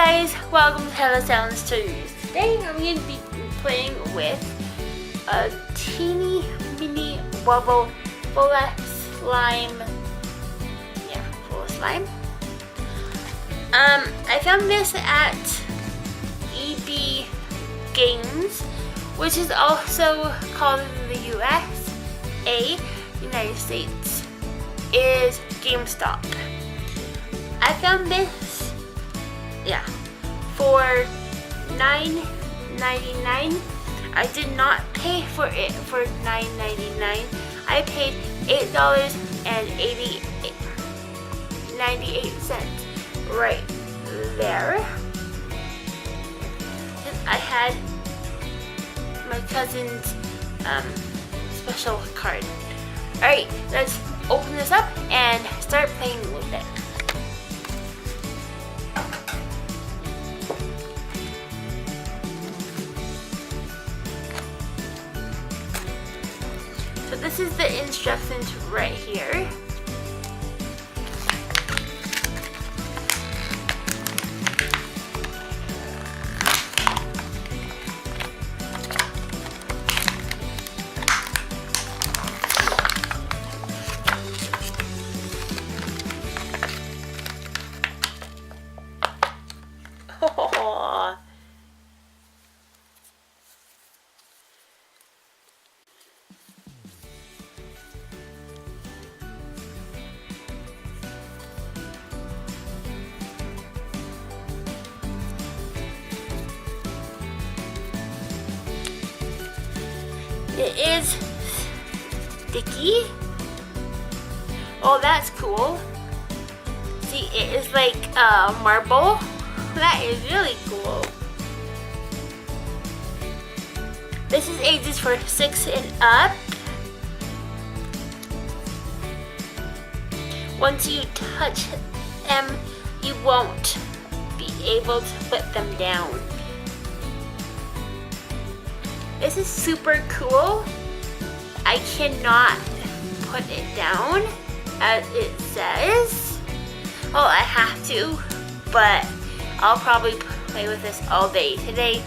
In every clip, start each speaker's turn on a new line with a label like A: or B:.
A: guys, welcome to Hello Sound Stories. Today I'm going to be playing with a teeny mini Wubble fulla slime. Yeah, fulla slime. I found this at EB Games, which is also called in the USA, United States, is GameStop. I found this, for $9.99. I did not pay for it for $9.99. I paid $8.98 right there. I had my cousin's special card. Alright, let's open this up and start playing with it. So this is the instructions right here. It is sticky. Oh, that's cool. See, it is like marble. That is really cool. This is ages for 6 and up. Once you touch them, you won't be able to put them down. This is super cool. I cannot put it down as it says. Well, I have to, but I'll probably play with this all day today.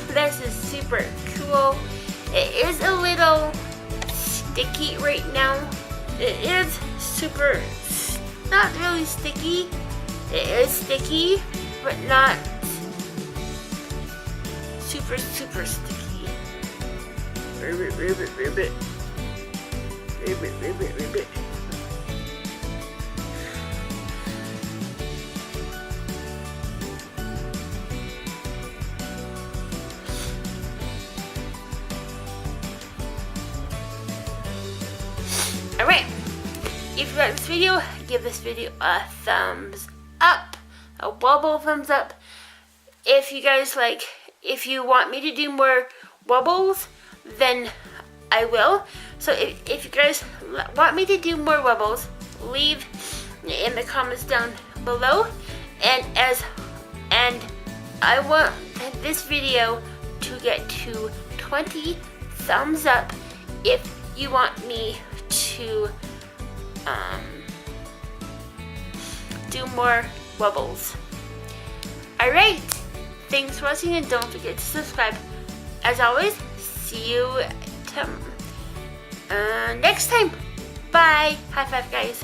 A: This is super cool. It is a little sticky right now. It is not really sticky. It is sticky, but not super sticky. Ribbit. Alright, if you like this video, give this video a thumbs up, a Wubble thumbs up. If you guys if you want me to do more Wubbles, then I will. So if you guys want me to do more Wubbles, leave in the comments down below. And I want this video to get to 20 thumbs up if you want me to do more Wubbles. Alright, thanks for watching and don't forget to subscribe. As always, see you next time. Bye. High five, guys.